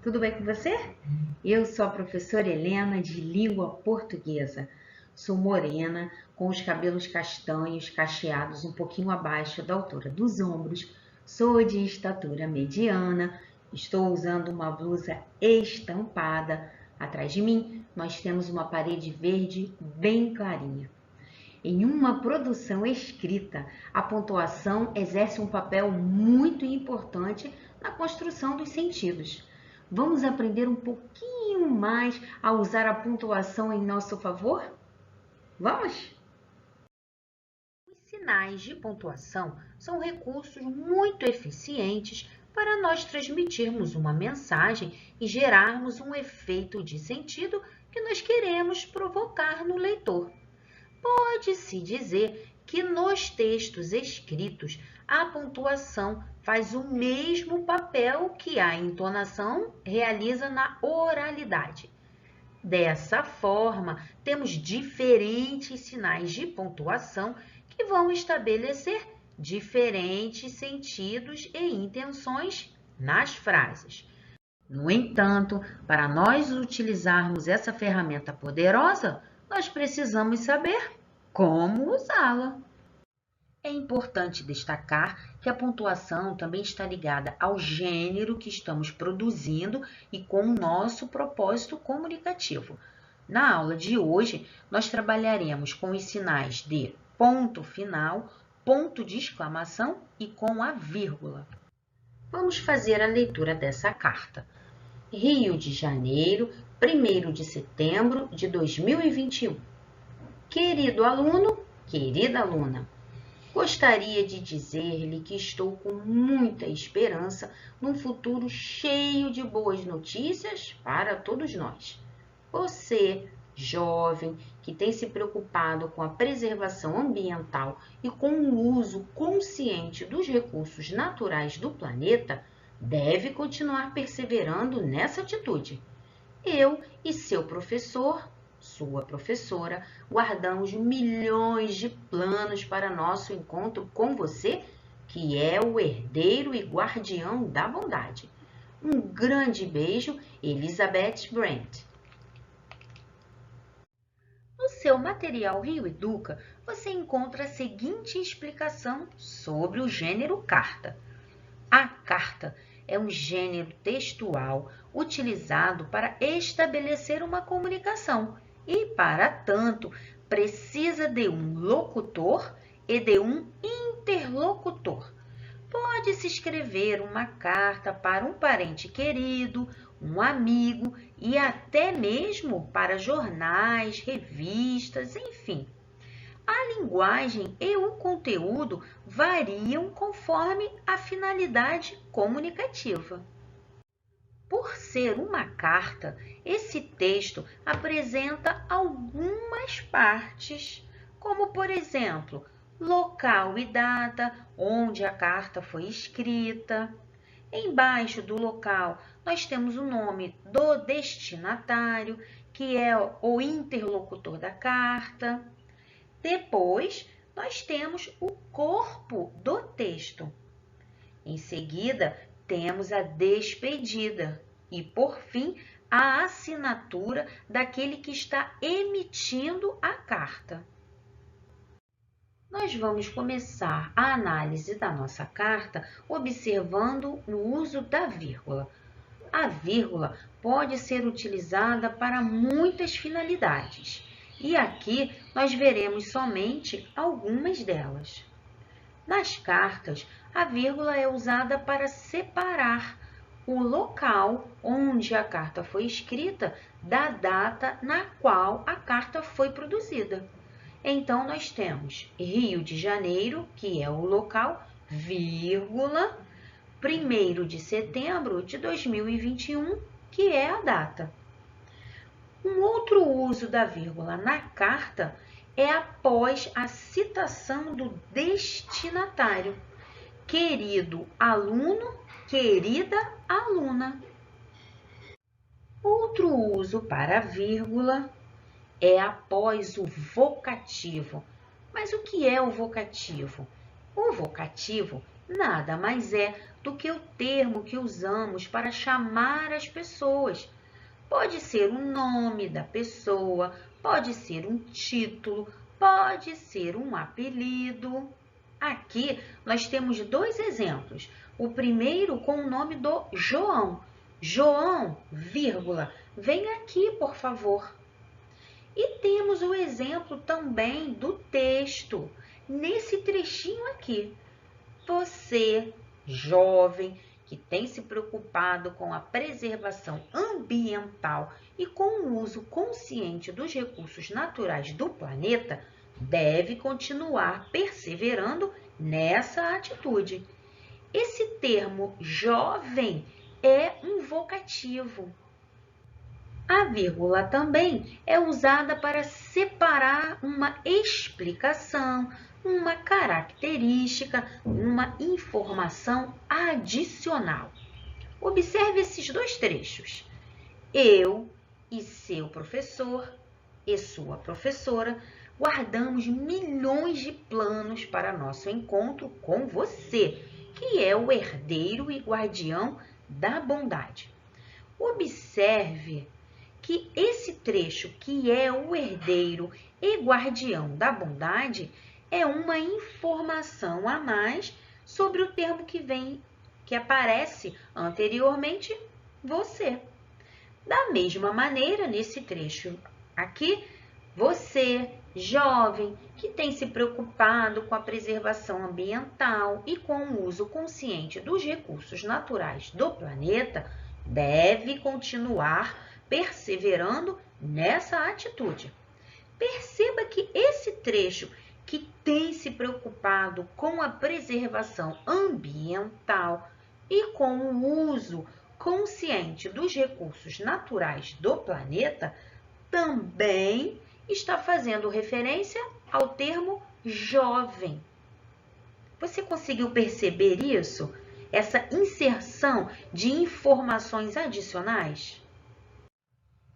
tudo bem com você? Eu sou a professora Helena de Língua Portuguesa. Sou morena, com os cabelos castanhos, cacheados um pouquinho abaixo da altura dos ombros. Sou de estatura mediana, estou usando uma blusa estampada. Atrás de mim, nós temos uma parede verde bem clarinha. Em uma produção escrita, a pontuação exerce um papel muito importante na construção dos sentidos. Vamos aprender um pouquinho mais a usar a pontuação em nosso favor? Vamos? Os sinais de pontuação são recursos muito eficientes para nós transmitirmos uma mensagem e gerarmos um efeito de sentido que nós queremos provocar no leitor. Pode-se dizer que nos textos escritos, a pontuação faz o mesmo papel que a entonação realiza na oralidade. Dessa forma, temos diferentes sinais de pontuação que vão estabelecer diferentes sentidos e intenções nas frases. No entanto, para nós utilizarmos essa ferramenta poderosa, nós precisamos saber como usá-la. É importante destacar que a pontuação também está ligada ao gênero que estamos produzindo e com o nosso propósito comunicativo. Na aula de hoje, nós trabalharemos com os sinais de ponto final, ponto de exclamação e com a vírgula. Vamos fazer a leitura dessa carta. Rio de Janeiro, 1º de setembro de 2021. Querido aluno, querida aluna, gostaria de dizer-lhe que estou com muita esperança num futuro cheio de boas notícias para todos nós. Você, jovem, que tem se preocupado com a preservação ambiental e com o uso consciente dos recursos naturais do planeta, deve continuar perseverando nessa atitude. Eu e seu professor, sua professora, guardamos milhões de planos para nosso encontro com você, que é o herdeiro e guardião da bondade. Um grande beijo, Elizabeth Brent. No seu material Rio Educa, você encontra a seguinte explicação sobre o gênero carta. A carta é um gênero textual utilizado para estabelecer uma comunicação e, para tanto, precisa de um locutor e de um interlocutor. Pode-se escrever uma carta para um parente querido, um amigo e até mesmo para jornais, revistas, enfim. A linguagem e o conteúdo variam conforme a finalidade comunicativa. Por ser uma carta, esse texto apresenta algumas partes, como, por exemplo, local e data onde a carta foi escrita. Embaixo do local, nós temos o nome do destinatário, que é o interlocutor da carta. Depois, nós temos o corpo do texto. Em seguida, temos a despedida e, por fim, a assinatura daquele que está emitindo a carta. Nós vamos começar a análise da nossa carta observando o uso da vírgula. A vírgula pode ser utilizada para muitas finalidades. E aqui nós veremos somente algumas delas. Nas cartas, a vírgula é usada para separar o local onde a carta foi escrita da data na qual a carta foi produzida. Então, nós temos Rio de Janeiro, que é o local, vírgula, 1º de setembro de 2021, que é a data. Um outro uso da vírgula na carta é após a citação do destinatário. Querido aluno, querida aluna. Outro uso para a vírgula é após o vocativo. Mas o que é o vocativo? O vocativo nada mais é do que o termo que usamos para chamar as pessoas. Pode ser o nome da pessoa, pode ser um título, pode ser um apelido. Aqui nós temos dois exemplos. O primeiro com o nome do João. João, vírgula, vem aqui, por favor. E temos o exemplo também do texto, nesse trechinho aqui. Você, jovem, que tem se preocupado com a preservação ambiental e com o uso consciente dos recursos naturais do planeta, deve continuar perseverando nessa atitude. Esse termo jovem é um vocativo. A vírgula também é usada para separar uma explicação, uma característica, uma informação adicional. Observe esses dois trechos. Eu e seu professor e sua professora guardamos milhões de planos para nosso encontro com você, que é o herdeiro e guardião da bondade. Observe que esse trecho, que é o herdeiro e guardião da bondade, é uma informação a mais sobre o termo que aparece anteriormente, você. Da mesma maneira, nesse trecho aqui, você, jovem, que tem se preocupado com a preservação ambiental e com o uso consciente dos recursos naturais do planeta, deve continuar perseverando nessa atitude. Perceba que esse trecho, que tem se preocupado com a preservação ambiental e com o uso consciente dos recursos naturais do planeta, também está fazendo referência ao termo jovem. Você conseguiu perceber isso? Essa inserção de informações adicionais?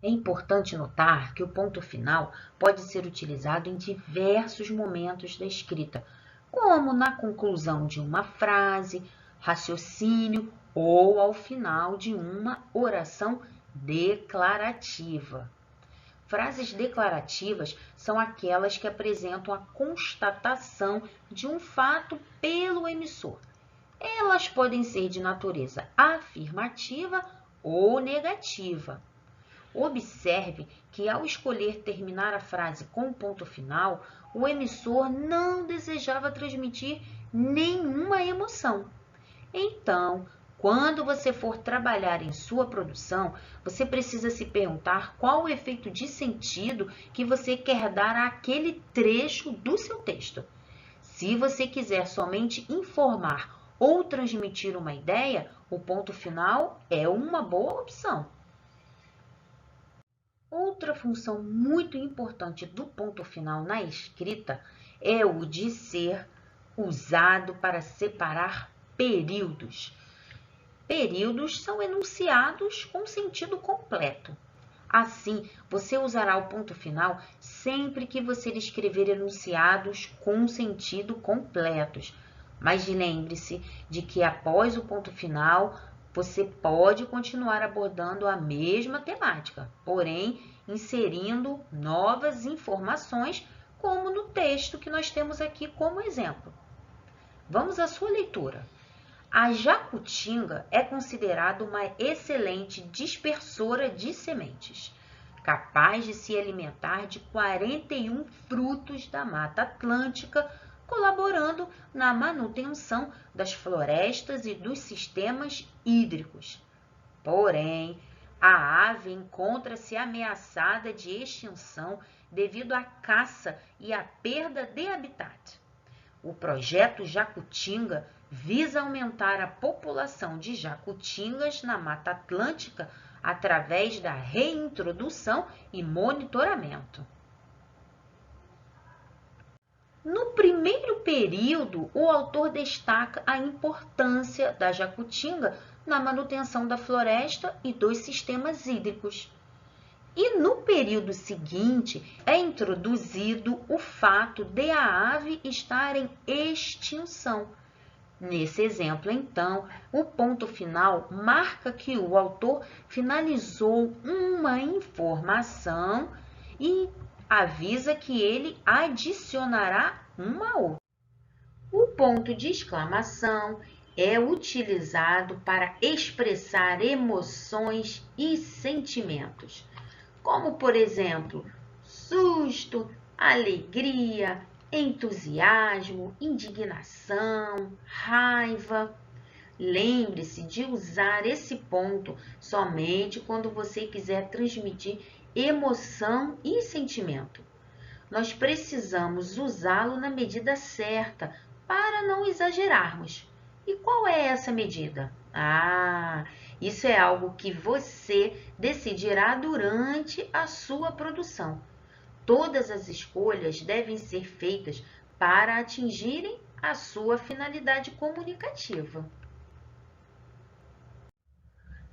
É importante notar que o ponto final pode ser utilizado em diversos momentos da escrita, como na conclusão de uma frase, raciocínio ou ao final de uma oração declarativa. Frases declarativas são aquelas que apresentam a constatação de um fato pelo emissor. Elas podem ser de natureza afirmativa ou negativa. Observe que, ao escolher terminar a frase com ponto final, o emissor não desejava transmitir nenhuma emoção. Então, quando você for trabalhar em sua produção, você precisa se perguntar qual o efeito de sentido que você quer dar àquele trecho do seu texto. Se você quiser somente informar ou transmitir uma ideia, o ponto final é uma boa opção. Outra função muito importante do ponto final na escrita é o de ser usado para separar períodos. Períodos são enunciados com sentido completo. Assim, você usará o ponto final sempre que você escrever enunciados com sentido completos. Mas lembre-se de que após o ponto final, você pode continuar abordando a mesma temática, porém inserindo novas informações, como no texto que nós temos aqui como exemplo. Vamos à sua leitura. A jacutinga é considerada uma excelente dispersora de sementes, capaz de se alimentar de 41 frutos da Mata Atlântica, colaborando na manutenção das florestas e dos sistemas hídricos. Porém, a ave encontra-se ameaçada de extinção devido à caça e à perda de habitat. O projeto Jacutinga visa aumentar a população de jacutingas na Mata Atlântica através da reintrodução e monitoramento. No primeiro período, o autor destaca a importância da jacutinga na manutenção da floresta e dos sistemas hídricos. E no período seguinte, é introduzido o fato de a ave estar em extinção, Nesse exemplo, então, o ponto final marca que o autor finalizou uma informação e avisa que ele adicionará uma outra. O ponto de exclamação é utilizado para expressar emoções e sentimentos, como, por exemplo, susto, alegria, entusiasmo, indignação, raiva. Lembre-se de usar esse ponto somente quando você quiser transmitir emoção e sentimento. Nós precisamos usá-lo na medida certa para não exagerarmos. E qual é essa medida? Isso é algo que você decidirá durante a sua produção. Todas as escolhas devem ser feitas para atingirem a sua finalidade comunicativa.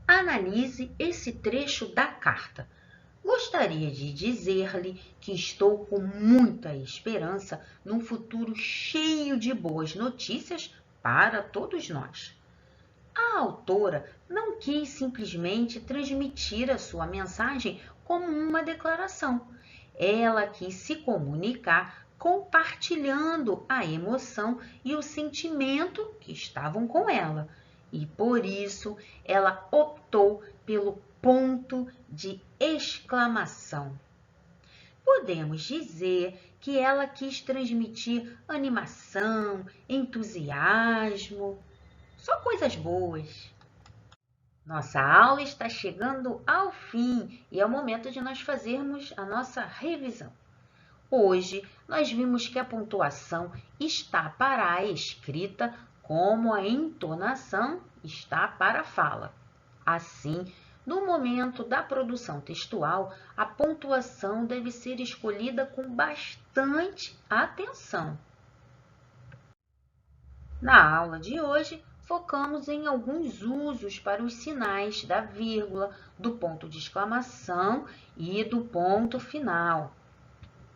Analise esse trecho da carta. Gostaria de dizer-lhe que estou com muita esperança num futuro cheio de boas notícias para todos nós. A autora não quis simplesmente transmitir a sua mensagem como uma declaração. Ela quis se comunicar compartilhando a emoção e o sentimento que estavam com ela. E por isso ela optou pelo ponto de exclamação. Podemos dizer que ela quis transmitir animação, entusiasmo, só coisas boas. Nossa aula está chegando ao fim e é o momento de nós fazermos a nossa revisão. Hoje, nós vimos que a pontuação está para a escrita como a entonação está para a fala. Assim, no momento da produção textual, a pontuação deve ser escolhida com bastante atenção. Na aula de hoje, focamos em alguns usos para os sinais da vírgula, do ponto de exclamação e do ponto final.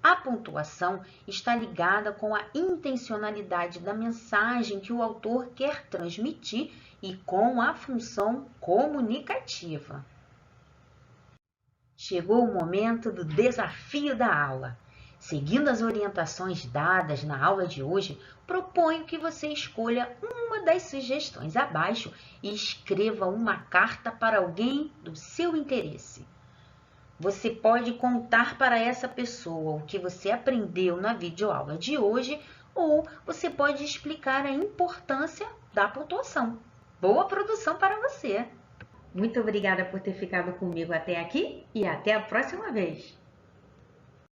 A pontuação está ligada com a intencionalidade da mensagem que o autor quer transmitir e com a função comunicativa. Chegou o momento do desafio da aula. Seguindo as orientações dadas na aula de hoje, proponho que você escolha uma das sugestões abaixo e escreva uma carta para alguém do seu interesse. Você pode contar para essa pessoa o que você aprendeu na videoaula de hoje ou você pode explicar a importância da pontuação. Boa produção para você! Muito obrigada por ter ficado comigo até aqui e até a próxima vez!